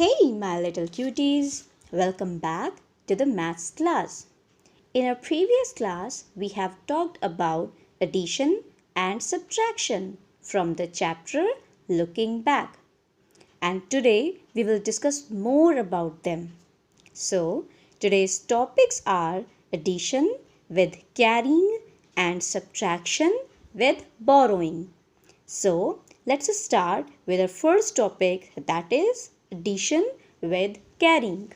Hey, my little cuties, welcome back to the maths class. In our previous class, we have talked about addition and subtraction from the chapter Looking Back. And today we will discuss more about them. So, today's topics are addition with carrying and subtraction with borrowing. So, let's start with our first topic, that is addition with carrying.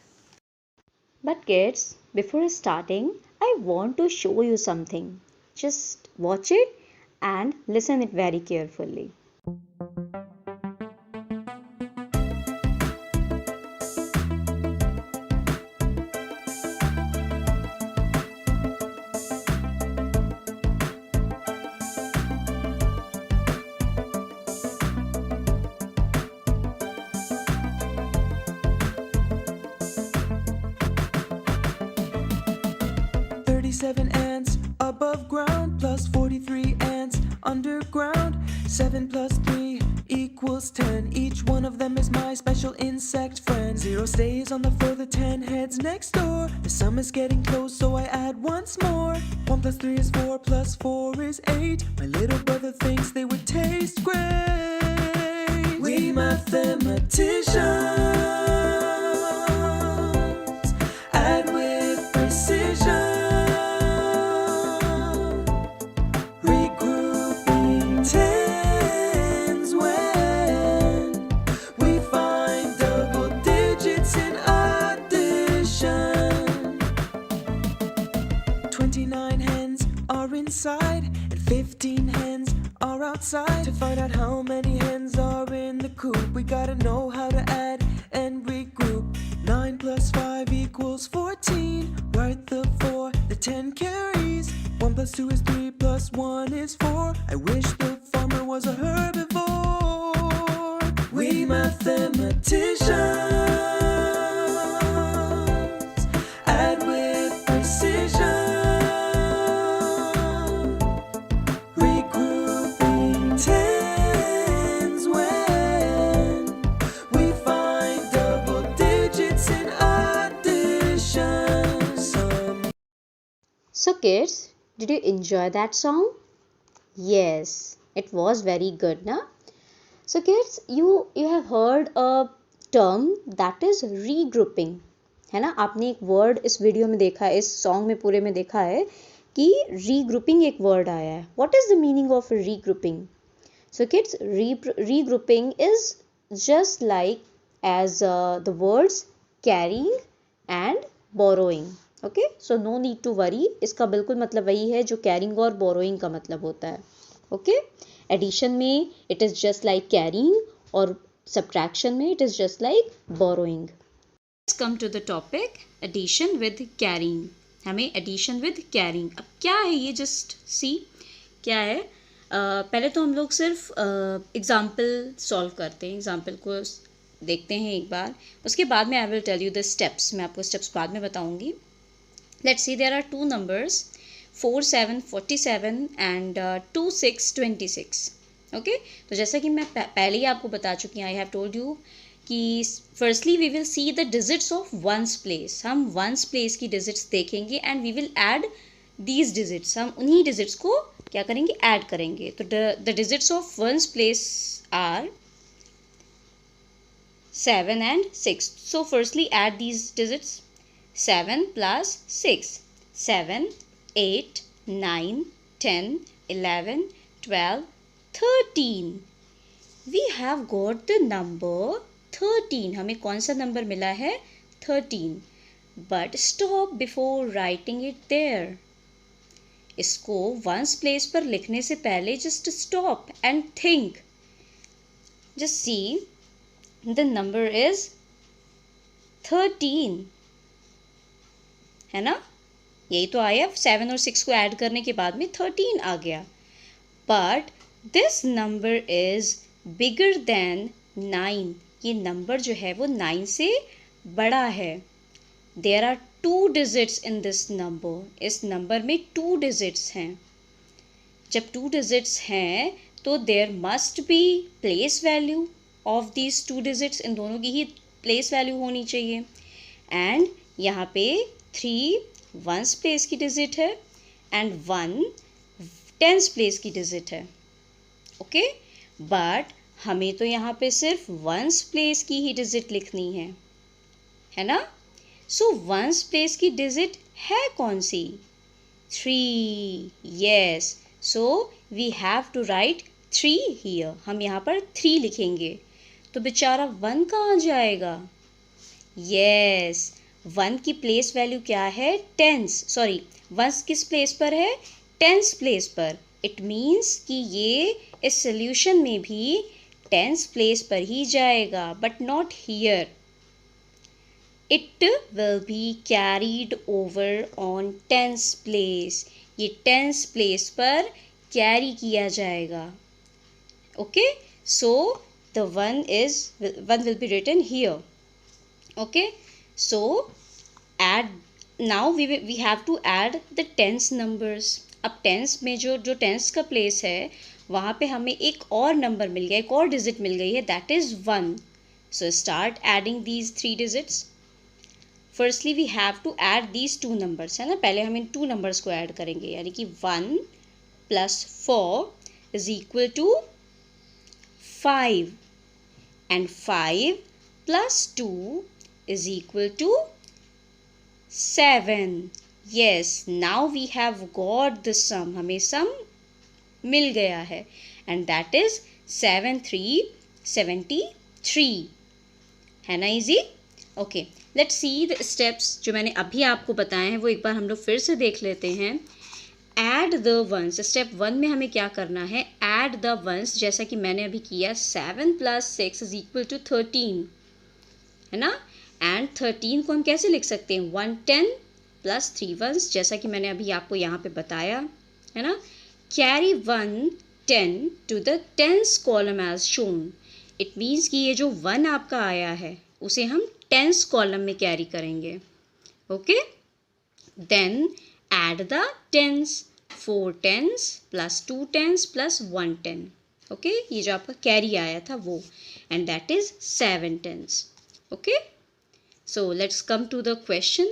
But kids, before starting, I want to show you something. Just watch it and listen it very carefully. 37 ants above ground plus 43 ants underground. 7 plus 3 equals 10. Each one of them is my special insect friend. 0 stays on the floor, the 10 heads next door. The sum is getting close, so I add once more. 1 plus 3 is 4 plus 4 is 8. My little brother thinks they would taste great. We mathematicians add with precision. Inside and 15 hens are outside. To find out how many hens are in the coop, we gotta know how to add and regroup. 9 plus 5 equals 14. Write the 4, the 10 carries. 1 plus 2 is 3 plus 1 is 4. I wish the farmer was a herbivore. We mathematicians add with precision. So kids, did you enjoy that song? Yes, it was very good, na? So kids, you have heard a term that is regrouping, है ना? आपने एक word इस video में देखा है, इस song में पूरे में देखा है कि regrouping एक word आया है. What is the meaning of regrouping? So kids, regrouping is just like as the words carrying and borrowing. Okay so no need to worry, इसका बिल्कुल मतलब वही है जो कैरिंग और बोरोइंग का मतलब होता है. ओके एडिशन में it is just like carrying और सब्ट्रैक्शन में it is just like borrowing. Let's come to the topic addition with carrying. हमें एडिशन विद कैरिंग, अब क्या है ये, जस्ट सी क्या है. पहले तो हम लोग सिर्फ एग्जाम्पल सॉल्व करते हैं, एग्जाम्पल को देखते हैं एक बार, उसके बाद में I will tell you the steps. मैं आपको स्टेप्स बाद में बताऊंगी. Let's see, there are two numbers 4 7 47 and 2 6 26. Okay, तो जैसा कि मैं पहले ही आपको बता चुकी हूँ, आई हैव टोल्ड यू कि firstly we will see the digits of ones place. हम वंस प्लेस की डिजिट्स देखेंगे and we will add these digits. हम उन्हीं डिजिट्स को क्या करेंगे, ऐड करेंगे. तो the digits of ones place are 7 and 6. So firstly add these digits. 7 plus 6, 7, 8, 9, 10, 11, 12, 13. We have got the number 13. हमें कौन सा नंबर मिला है, 13. But stop before writing it there. इसको वंस प्लेस पर लिखने से पहले just stop and think. Just see, the number is 13. है ना, यही तो आया. 7 और 6 को ऐड करने के बाद में 13 आ गया. But this number is bigger than 9. ये नंबर जो है वो 9 से बड़ा है. There are 2 digits in this number. इस नंबर में 2 डिजिट्स हैं. जब 2 डिजिट्स हैं तो there must be place value of these 2 digits. इन दोनों की ही प्लेस वैल्यू होनी चाहिए। एंड यहाँ पे 3 वंस प्लेस की डिजिट है एंड 1 टेंस प्लेस की डिजिट है। ओके, बट हमें तो यहाँ पे सिर्फ वंस प्लेस की ही डिजिट लिखनी है ना। सो वंस प्लेस की डिजिट है कौन सी? 3। Yes, so we have to write 3 here. हम यहाँ पर 3 लिखेंगे, तो बेचारा 1 कहाँ जाएगा? यस, 1 की प्लेस वैल्यू क्या है? टेंस, सॉरी, 1 किस प्लेस पर है? टेंस प्लेस पर। इट मीन्स कि ये इस सोल्यूशन में भी टेंस प्लेस पर ही जाएगा, but not here. It will be carried over on tens place. ये टेंस प्लेस पर कैरी किया जाएगा। Okay, so the 1 will be written here. Okay, so now we have to add the tens numbers. अब tense में जो tense का place है वहाँ पे हमें एक और नंबर मिल गया, एक और डिजिट मिल गई है, that is 1. So start adding these 3 digits. Firstly we have to add these 2 numbers, है ना। पहले हम इन 2 नंबर्स को ऐड करेंगे, यानी कि 1 + 4 is equal to 5 and 5 + 2 is equal to 7. Yes, now we have got the sum. हमें sum मिल गया है and that is 7373. है ना easy? Okay, let's see the steps जो मैंने अभी आपको बताए हैं वो एक बार हम लोग फिर से देख लेते हैं. Add the ones. स्टेप 1 में हमें क्या करना है? Add the ones, जैसा कि मैंने अभी किया. 7 + 6 is equal to 13, है ना। एंड 13 को हम कैसे लिख सकते हैं? 110 + 3 ones, जैसा कि मैंने अभी आपको यहाँ पे बताया, है ना। Carry 110 to the tens column as shown. It means कि ये जो 1 आपका आया है उसे हम टेंस कॉलम में कैरी करेंगे. Okay, then add the tens. 4 tens + 2 tens + 1 10. Okay, ये जो आपका कैरी आया था वो, and that is 7 tens. Okay, so let's come to the question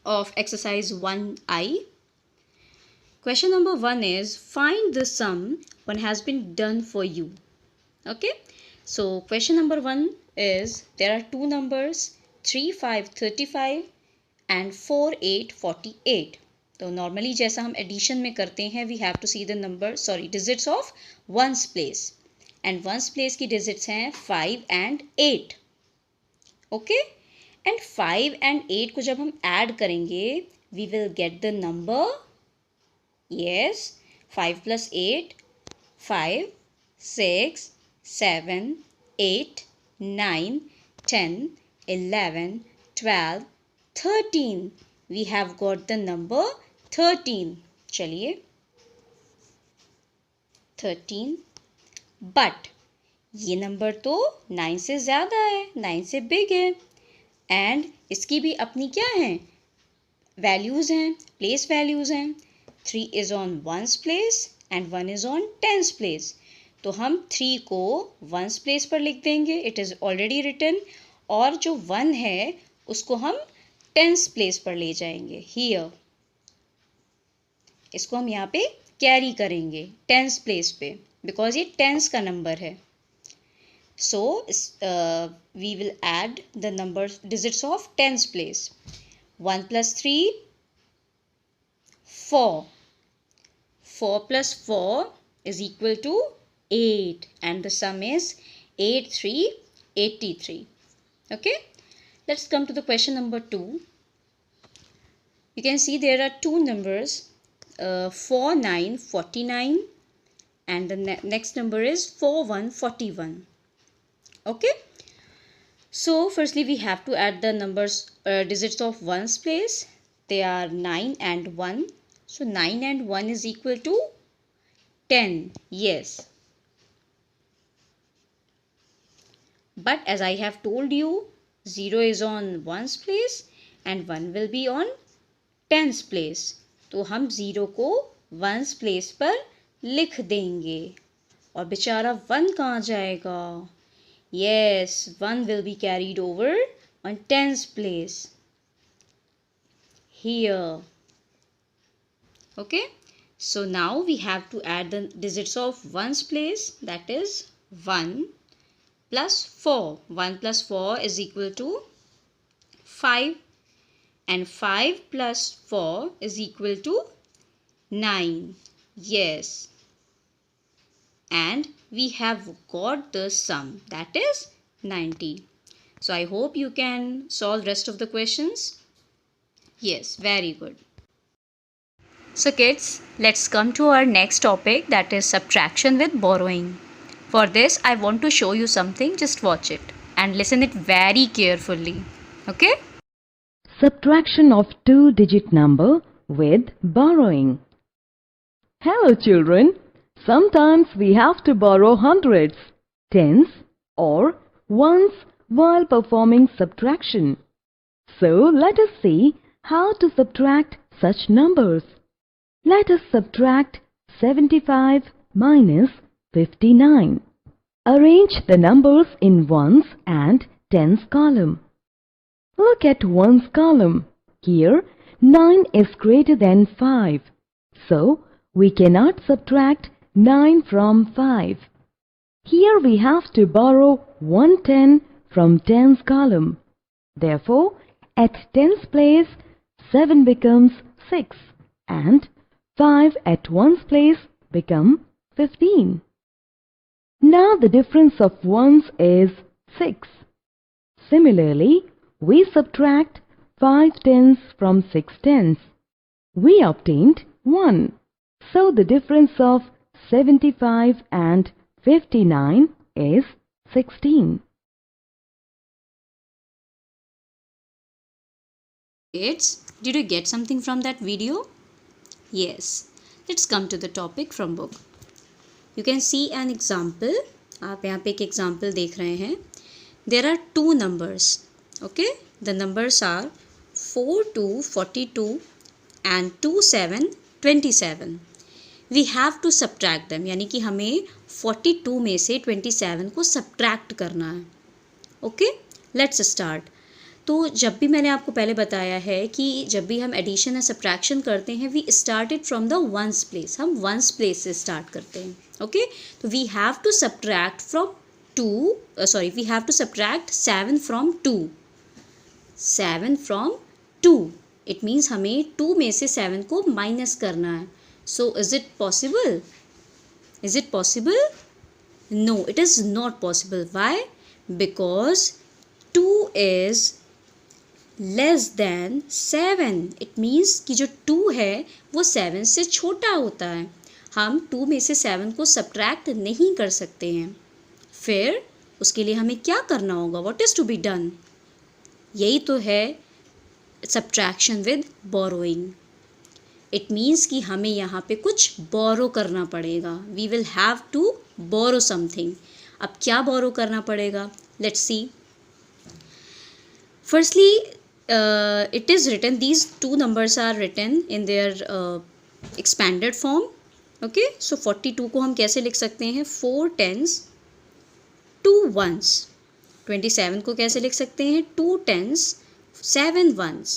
of exercise 1I. Question number 1 is find the sum one has been done for you. Okay, so question number 1 is there are 2 numbers 3 5 35 and 4 8 48. तो normally जैसा हम addition में करते हैं we have to see the number digits of ones place, and ones place की digits हैं 5 and 8. Okay, and 5 and 8 को जब हम ऐड करेंगे we will get the number. Yes, 5 + 8 5 6 7 8 9 10 11 12 13. We have got the number 13. चलिए 13, बट ये number तो 9 से ज़्यादा है, 9 से बिग है, एंड इसकी भी अपनी क्या है? वैल्यूज़ हैं, प्लेस वैल्यूज़ हैं. 3 is on once place and 1 is on tens place. तो हम 3 को वंस प्लेस पर लिख देंगे, इट इज़ ऑलरेडी रिटन, और जो 1 है उसको हम टेंस प्लेस पर ले जाएंगे. हियर इसको हम यहाँ पे कैरी करेंगे टेंस प्लेस पे, बिकॉज ये टेंस का नंबर है. So we will add the number digits of tens place. 1 + 3 4. 4 + 4 is equal to 8, and the sum is 8 3 83. Okay, let's come to the question number 2. You can see there are 2 numbers 4 9 49 and the next number is 4 1 41. Okay, so firstly we have to add the numbers digits of ones place. They are 9 and 1. So 9 and 1 is equal to 10. Yes, but as I have told you, 0 is on ones place and 1 will be on tens place. तो हम 0 को ones place पर लिख देंगे, और बेचारा 1 कहाँ जाएगा? Yes, 1 will be carried over on tens place. Here. Okay. So now we have to add the digits of ones place, that is 1 plus 4. 1 plus 4 is equal to 5, and 5 plus 4 is equal to 9. Yes. And we have got the sum, that is 90. So I hope you can solve rest of the questions. Yes, very good. So kids, let's come to our next topic, that is subtraction with borrowing. For this, I want to show you something. Just watch it and listen it very carefully. Okay? Subtraction of two-digit number with borrowing. Hello children, sometimes we have to borrow hundreds, tens or ones while performing subtraction. So let us see how to subtract such numbers. Let us subtract 75 minus 59. Arrange the numbers in ones and tens column. Look at ones column. Here 9 is greater than 5. So we cannot subtract 9 from 5. Here we have to borrow 110 from tens column. Therefore, at tens place, 7 becomes 6 and 5 at ones place become 15. Now the difference of ones is 6. Similarly, we subtract 5 tens from 6 tens. We obtained 1. So the difference of 75 and 59 is 16. Kids, did you get something from that video? Yes. Let's come to the topic from book. You can see an example. आप यहाँ पे एक example देख रहे हैं. There are two numbers. Okay? The numbers are 42, 42 and 27, 27. We have to subtract them. यानी कि हमें 42 में से 27 को subtract करना है. Okay? Let's start. तो जब भी मैंने आपको पहले बताया है कि जब भी हम एडिशन या सब्ट्रैक्शन करते हैं we started from the ones place. हम वंस प्लेस से स्टार्ट करते हैं. ओके, तो we have to subtract from we have to subtract 7 from 2. 7 from 2 it means हमें 2 में से 7 को माइनस करना है. So is it possible? Is it possible? No, it is not possible. Why? Because 2 is less than 7. It means कि जो 2 है वो 7 से छोटा होता है. हम 2 में से 7 को सब्ट्रैक्ट नहीं कर सकते हैं. फिर उसके लिए हमें क्या करना होगा? What is to be done? यही तो है subtraction with borrowing. It means कि हमें यहाँ पे कुछ बोरो करना पड़ेगा. We will have to borrow something. अब क्या बोरो करना पड़ेगा? Let's see. Firstly it is written, these two numbers are written in their expanded form. Okay, so 42 को हम कैसे लिख सकते हैं? 4 tens 2 ones. 27 को कैसे लिख सकते हैं? 2 tens 7 ones.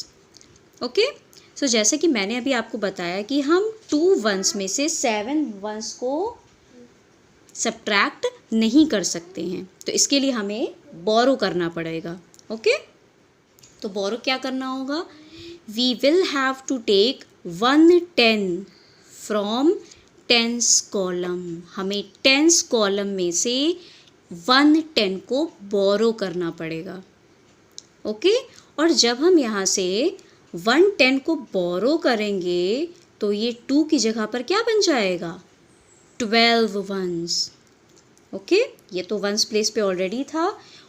Okay, so जैसे कि मैंने अभी आपको बताया कि हम 2 ones में से 7 ones को सब्ट्रैक्ट नहीं कर सकते हैं. तो इसके लिए हमें बोरो करना पड़ेगा. ओके, तो बोरो क्या करना होगा? We will have to take 110 from tens column. हमें टेंस कॉलम में से 110 को बोरो करना पड़ेगा. ओके, और जब हम यहाँ से 110 को बोरो करेंगे तो ये 2 की जगह पर क्या बन जाएगा? 12 वंस. ओके, ये तो वंस प्लेस पे ऑलरेडी था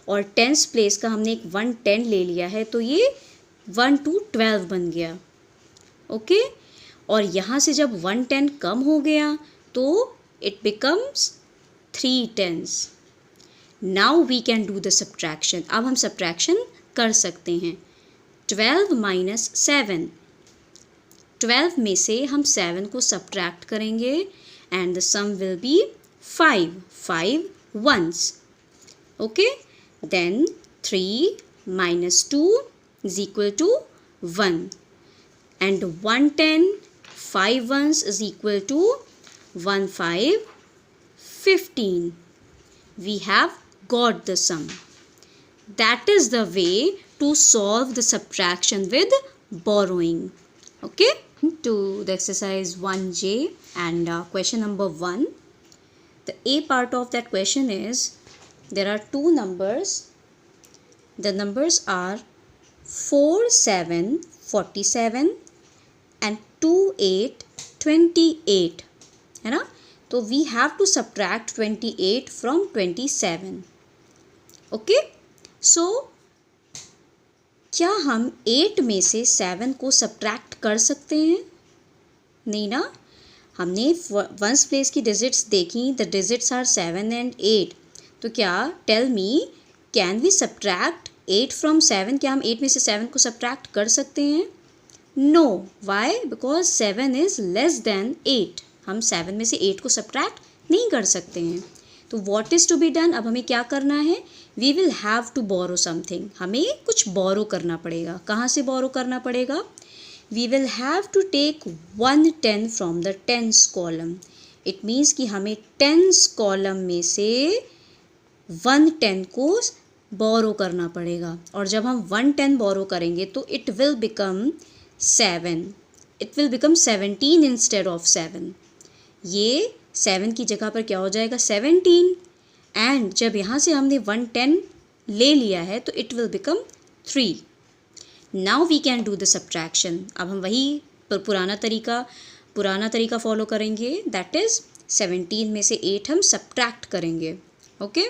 और टेंस प्लेस का हमने एक 110 ले लिया है तो ये 1 to 12 बन गया. ओके, और यहाँ से जब 110 कम हो गया तो it becomes 3 tens. Now we can do the subtraction. अब हम सब्ट्रैक्शन कर सकते हैं. 12 minus 7. 12 में से हम 7 को सब्ट्रैक्ट करेंगे and the sum will be 5. 5 ones. Okay, then 3 minus 2 is equal to 1, and 110 5 ones is equal to 1 5 15. We have got the sum. That is the way to solve the subtraction with borrowing. Okay, to the exercise 1J and question number 1. The A part of that question is, there are two numbers. The numbers are 4 7 47 and 2 8 28, है ना. तो we have to subtract 28 from 27. Okay, so क्या हम 8 में से 7 को subtract कर सकते हैं? नहीं ना. हमने वंस प्लेस की डिजिट्स देखी. The digits are 7 and 8. तो क्या, tell me, can we subtract 8 from 7? क्या हम 8 में से 7 को सब्ट्रैक्ट कर सकते हैं? No. Why? Because 7 is less than 8. हम 7 में से 8 को सब्ट्रैक्ट नहीं कर सकते हैं. तो what is to be done? अब हमें क्या करना है? We will have to borrow something. हमें कुछ बोरो करना पड़ेगा. कहाँ से बोरो करना पड़ेगा? We will have to take 110 from the tens column. It means कि हमें टेंस कॉलम में से 110 को बोरो करना पड़ेगा. और जब हम 110 बोरो करेंगे तो it will become 7. It will become 17 instead of 7. ये 7 की जगह पर क्या हो जाएगा? 17. एंड जब यहाँ से हमने 110 ले लिया है तो it will become 3. Now we can do the subtraction. अब हम वही पुराना तरीका फॉलो करेंगे. दैट इज़ 17 में से 8 हम सब्ट्रैक्ट करेंगे. ओके,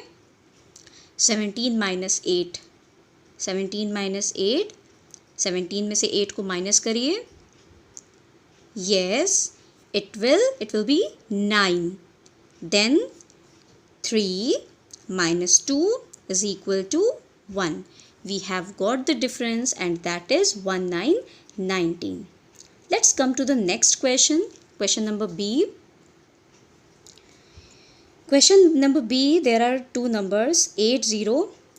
17 माइनस 8, 17 माइनस 8, 17 में से 8 को माइनस करिए. Yes, it will be 9. Then 3 minus 2 is equal to 1. We have got the difference and that is 1 9 19. Let's come to the next question. Question number B. Question number B, there are two numbers 80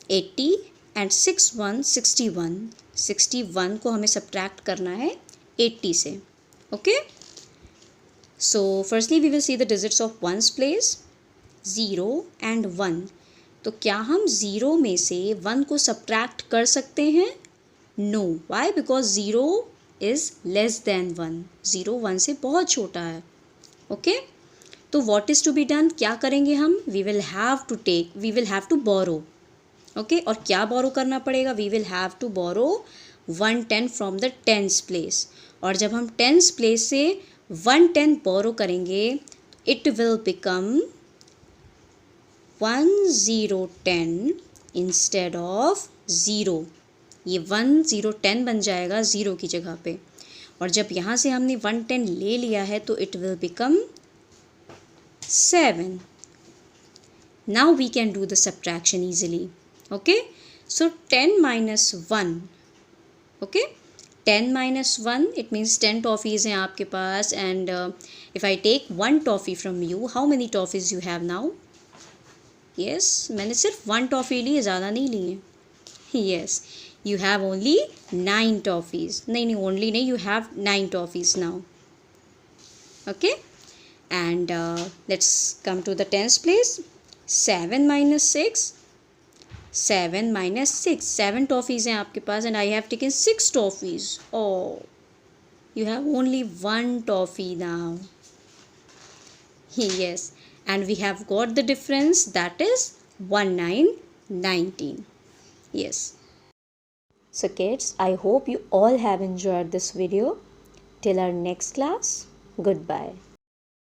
80 and 61 61. 61 को हमें subtract करना है 80 से. Okay, so firstly we will see the digits of ones place, 0 and 1. तो क्या हम 0 में से 1 को सब्ट्रैक्ट कर सकते हैं? No. Why? Because 0 is less than 1. 0 1 से बहुत छोटा है. Okay, तो what is to be done? क्या करेंगे हम? We will have to borrow. Okay, और क्या borrow करना पड़ेगा? We will have to borrow 110 from the tens place. और जब हम टेंस प्लेस से 110 बोरो करेंगे it will become 1010 instead of 0. ये 1010 बन जाएगा 0 की जगह पे. और जब यहाँ से हमने 110 ले लिया है तो it will become 7. Now we can do the subtraction easily. Okay, so 10 minus 1. Okay, 10 minus 1, it means 10 toffees हैं आपके पास. And if I take 1 toffee from you, how many toffees you have now? Yes, मैंने सिर्फ 1 toffee ली है, ज़्यादा नहीं ली है. Yes, you have only 9 toffees. नहीं, only नहीं, you have 9 toffees now. Okay, and let's come to the tens place. 7 minus 6. 7 minus 6. 7 toffees हैं आपके पास and I have taken 6 toffees. Oh, you have only 1 toffee now. Yes, and we have got the difference, that is 1 9 19. Yes. So kids, I hope you all have enjoyed this video. Till our next class, goodbye.